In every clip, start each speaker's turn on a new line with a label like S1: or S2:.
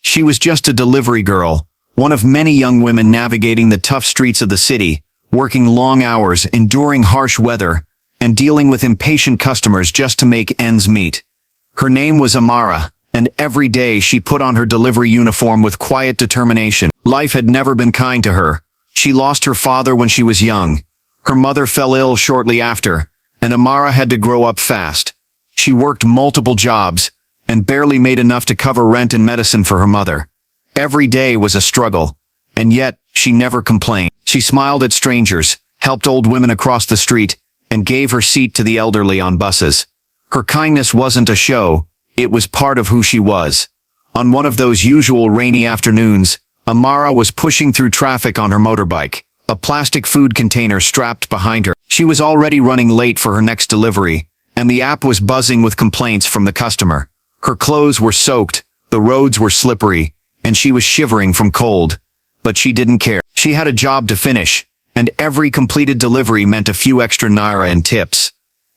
S1: She was just a delivery girl, one of many young women navigating the tough streets of the city, working long hours, enduring harsh weather, and dealing with impatient customers just to make ends meet. Her name was Amara, and every day she put on her delivery uniform with quiet determination. Life had never been kind to her. She lost her father when she was young. Her mother fell ill shortly after, and Amara had to grow up fast. She worked multiple jobs, and barely made enough to cover rent and medicine for her mother. Every day was a struggle, and yet she never complained. She smiled at strangers, helped old women across the street, and gave her seat to the elderly on buses. Her kindness wasn't a show, it was part of who she was. On one of those usual rainy afternoons, Amara was pushing through traffic on her motorbike, a plastic food container strapped behind her. She was already running late for her next delivery, and the app was buzzing with complaints from the customer. Her clothes were soaked, the roads were slippery, and she was shivering from cold. But she didn't care. She had a job to finish, and every completed delivery meant a few extra naira in tips.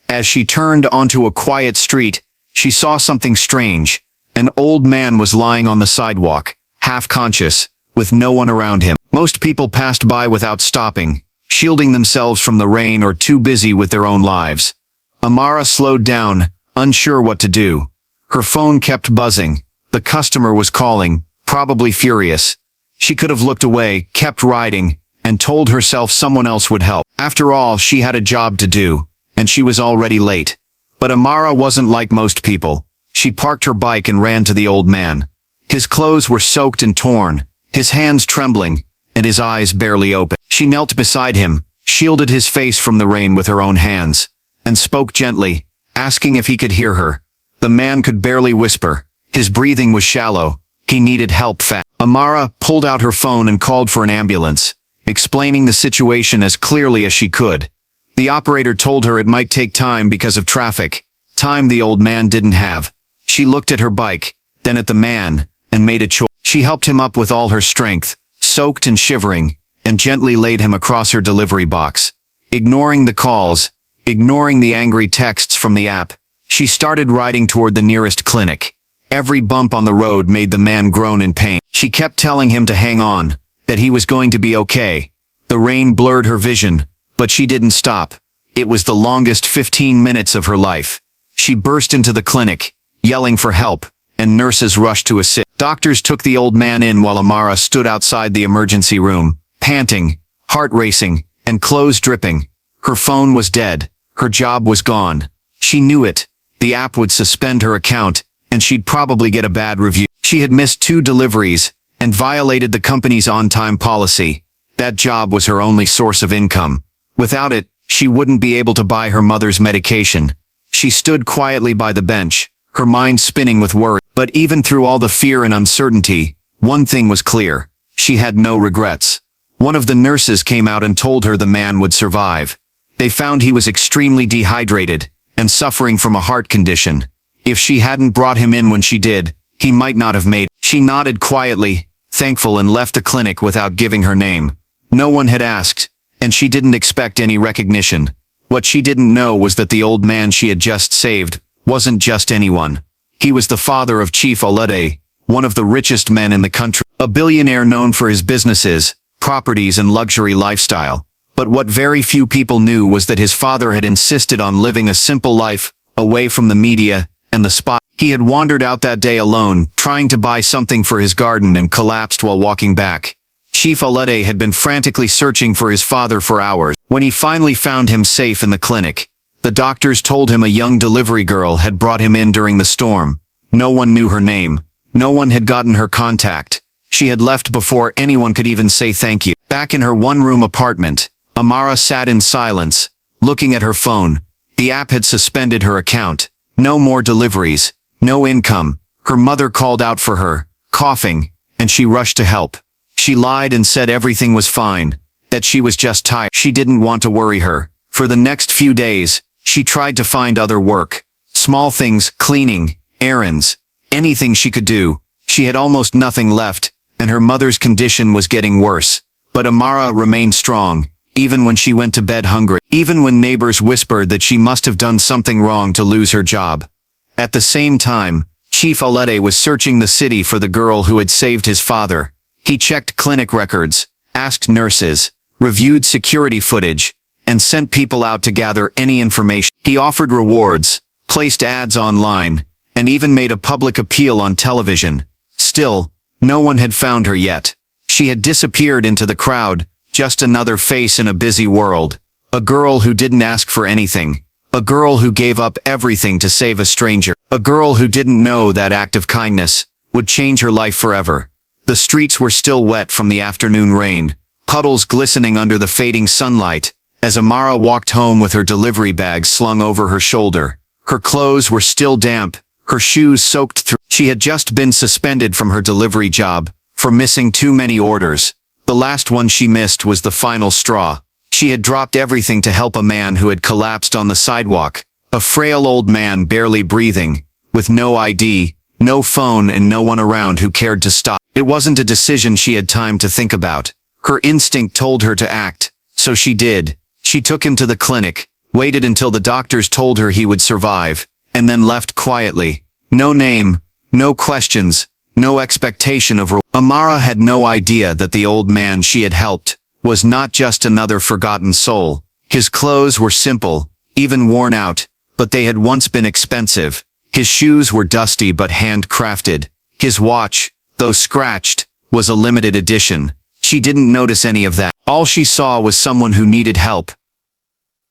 S1: As she turned onto a quiet street, she saw something strange. An old man was lying on the sidewalk, half conscious, with no one around him. Most people passed by without stopping, shielding themselves from the rain or too busy with their own lives. Amara slowed down, unsure what to do. Her phone kept buzzing. The customer was calling, probably furious. She could have looked away, kept riding, and told herself someone else would help. After all, she had a job to do, and she was already late. But Amara wasn't like most people. She parked her bike and ran to the old man. His clothes were soaked and torn, his hands trembling, and his eyes barely open. She knelt beside him, shielded his face from the rain with her own hands, and spoke gently, asking if he could hear her. The man could barely whisper. His breathing was shallow. He needed help fast. Amara pulled out her phone and called for an ambulance, explaining the situation as clearly as she could. The operator told her it might take time because of traffic, time the old man didn't have. She looked at her bike, then at the man, and made a choice. She helped him up with all her strength, soaked and shivering, and gently laid him across her delivery box. Ignoring the calls, ignoring the angry texts from the app, she started riding toward the nearest clinic. Every bump on the road made the man groan in pain. She kept telling him to hang on, that he was going to be okay. The rain blurred her vision, but she didn't stop. It was the longest 15 minutes of her life. She burst into the clinic, yelling for help, and nurses rushed to assist. Doctors took the old man in while Amara stood outside the emergency room, panting, heart racing, and clothes dripping. Her phone was dead. Her job was gone. She knew it. The app would suspend her account, and she'd probably get a bad review. She had missed 2 deliveries, and violated the company's on-time policy. That job was her only source of income. Without it, she wouldn't be able to buy her mother's medication. She stood quietly by the bench, her mind spinning with worry. But even through all the fear and uncertainty, one thing was clear. She had no regrets. One of the nurses came out and told her the man would survive. They found he was extremely dehydrated, and suffering from a heart condition. If she hadn't brought him in when she did, he might not have made it. She nodded quietly, thankful, and left the clinic without giving her name. No one had asked, and she didn't expect any recognition. What she didn't know was that the old man she had just saved wasn't just anyone. He was the father of Chief Olede, one of the richest men in the country, a billionaire known for his businesses, properties, and luxury lifestyle. But what very few people knew was that his father had insisted on living a simple life, away from the media and the spot. He had wandered out that day alone, trying to buy something for his garden, and collapsed while walking back. Chief Olede had been frantically searching for his father for hours. When he finally found him safe in the clinic, the doctors told him a young delivery girl had brought him in during the storm. No one knew her name. No one had gotten her contact. She had left before anyone could even say thank you. Back in her one-room apartment, Amara sat in silence, looking at her phone. The app had suspended her account. No more deliveries, no income. Her mother called out for her, coughing, and she rushed to help. She lied and said everything was fine, that she was just tired. She didn't want to worry her. For the next few days, she tried to find other work. Small things, cleaning, errands, anything she could do. She had almost nothing left, and her mother's condition was getting worse. But Amara remained strong, even when she went to bed hungry, even when neighbors whispered that she must have done something wrong to lose her job. At the same time, Chief Alete was searching the city for the girl who had saved his father. He checked clinic records, asked nurses, reviewed security footage, and sent people out to gather any information. He offered rewards, placed ads online, and even made a public appeal on television. Still, no one had found her yet. She had disappeared into the crowd, just another face in a busy world. A girl who didn't ask for anything. A girl who gave up everything to save a stranger. A girl who didn't know that act of kindness would change her life forever. The streets were still wet from the afternoon rain, puddles glistening under the fading sunlight, as Amara walked home with her delivery bag slung over her shoulder. Her clothes were still damp, her shoes soaked through. She had just been suspended from her delivery job for missing too many orders. The last one she missed was the final straw. She had dropped everything to help a man who had collapsed on the sidewalk, a frail old man barely breathing, with no ID, no phone and no one around who cared to stop. It wasn't a decision she had time to think about. Her instinct told her to act, so she did. She took him to the clinic, waited until the doctors told her he would survive, and then left quietly. No name, no questions, no expectation of reward. Amara had no idea that the old man she had helped was not just another forgotten soul. His clothes were simple, even worn out, but they had once been expensive. His shoes were dusty but handcrafted. His watch, though scratched, was a limited edition. She didn't notice any of that. All she saw was someone who needed help.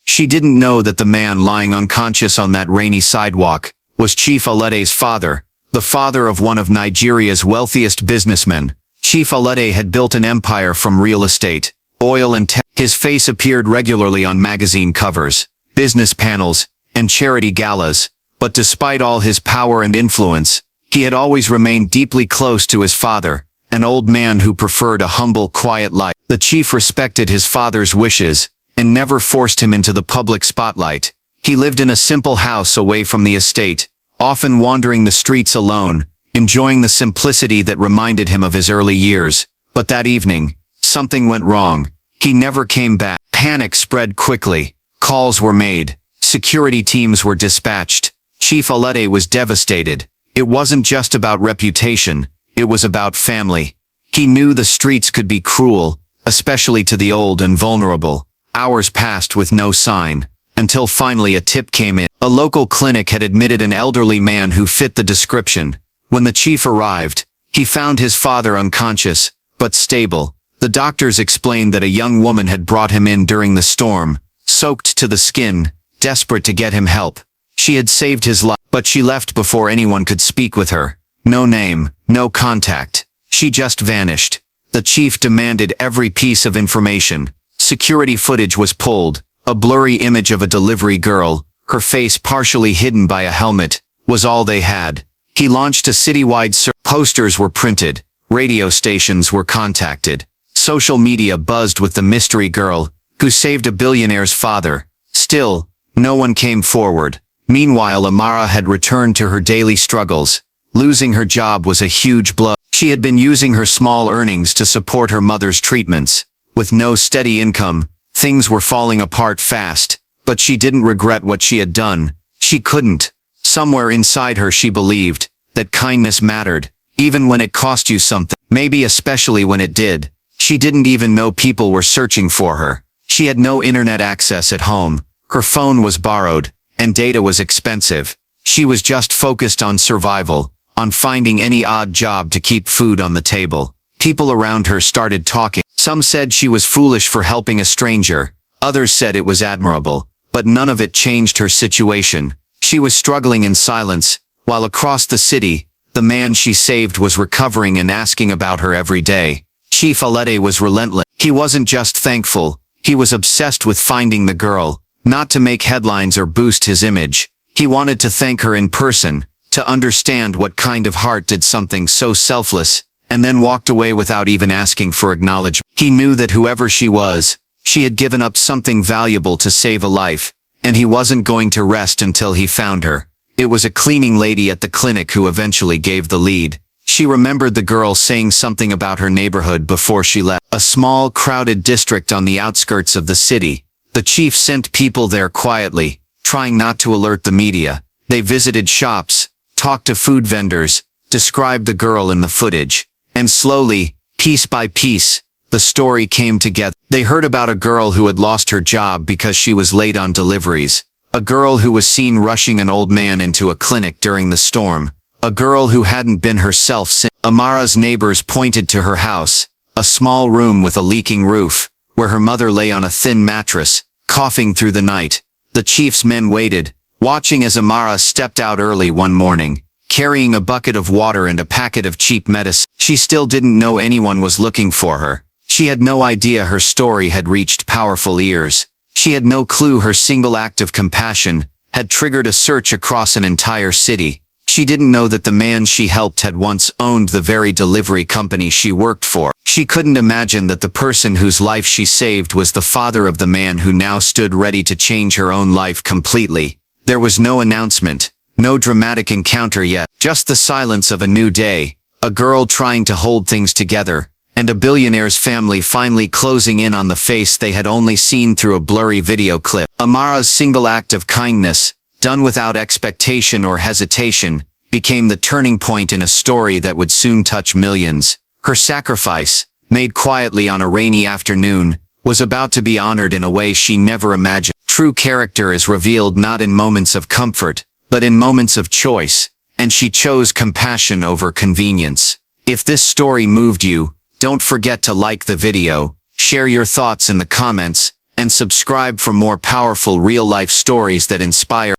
S1: She didn't know that the man lying unconscious on that rainy sidewalk was Chief Alete's father, the father of one of Nigeria's wealthiest businessmen. Chief Alete had built an empire from real estate, oil and tech. His face appeared regularly on magazine covers, business panels, and charity galas, but despite all his power and influence, he had always remained deeply close to his father, an old man who preferred a humble, quiet life. The chief respected his father's wishes, and never forced him into the public spotlight. He lived in a simple house away from the estate, often wandering the streets alone, enjoying the simplicity that reminded him of his early years. But that evening, something went wrong. He never came back. Panic spread quickly. Calls were made. Security teams were dispatched. Chief Alete was devastated. It wasn't just about reputation, it was about family. He knew the streets could be cruel, especially to the old and vulnerable. Hours passed with no sign, until finally a tip came in. A local clinic had admitted an elderly man who fit the description. When the chief arrived, he found his father unconscious, but stable. The doctors explained that a young woman had brought him in during the storm, soaked to the skin, desperate to get him help. She had saved his life, but she left before anyone could speak with her. No name, no contact. She just vanished. The chief demanded every piece of information. Security footage was pulled. A blurry image of a delivery girl, her face partially hidden by a helmet, was all they had. He launched a citywide search. Posters were printed. Radio stations were contacted. Social media buzzed with the mystery girl, who saved a billionaire's father. Still, no one came forward. Meanwhile, Amara had returned to her daily struggles. Losing her job was a huge blow. She had been using her small earnings to support her mother's treatments. With no steady income, things were falling apart fast, but she didn't regret what she had done. She couldn't. Somewhere inside her she believed that kindness mattered, even when it cost you something. Maybe especially when it did. She didn't even know people were searching for her. She had no internet access at home. Her phone was borrowed, and data was expensive. She was just focused on survival, on finding any odd job to keep food on the table. People around her started talking. Some said she was foolish for helping a stranger. Others said it was admirable, but none of it changed her situation. She was struggling in silence, while across the city, the man she saved was recovering and asking about her every day. Chief Alete was relentless. He wasn't just thankful, he was obsessed with finding the girl, not to make headlines or boost his image. He wanted to thank her in person, to understand what kind of heart did something so selfless, and then walked away without even asking for acknowledgement. He knew that whoever she was, she had given up something valuable to save a life, and he wasn't going to rest until he found her. It was a cleaning lady at the clinic who eventually gave the lead. She remembered the girl saying something about her neighborhood before she left. A small, crowded district on the outskirts of the city. The chief sent people there quietly, trying not to alert the media. They visited shops, talked to food vendors, described the girl in the footage. And slowly, piece by piece, the story came together. They heard about a girl who had lost her job because she was late on deliveries. A girl who was seen rushing an old man into a clinic during the storm. A girl who hadn't been herself since. Amara's neighbors pointed to her house, a small room with a leaking roof, where her mother lay on a thin mattress, coughing through the night. The chief's men waited, watching as Amara stepped out early one morning, carrying a bucket of water and a packet of cheap medicine. She still didn't know anyone was looking for her. She had no idea her story had reached powerful ears. She had no clue her single act of compassion had triggered a search across an entire city. She didn't know that the man she helped had once owned the very delivery company she worked for. She couldn't imagine that the person whose life she saved was the father of the man who now stood ready to change her own life completely. There was no announcement, no dramatic encounter yet, just the silence of a new day, a girl trying to hold things together, and a billionaire's family finally closing in on the face they had only seen through a blurry video clip. Amara's single act of kindness, done without expectation or hesitation, became the turning point in a story that would soon touch millions. Her sacrifice, made quietly on a rainy afternoon, was about to be honored in a way she never imagined. True character is revealed not in moments of comfort, but in moments of choice, and she chose compassion over convenience. If this story moved you, don't forget to like the video, share your thoughts in the comments, and subscribe for more powerful real-life stories that inspire.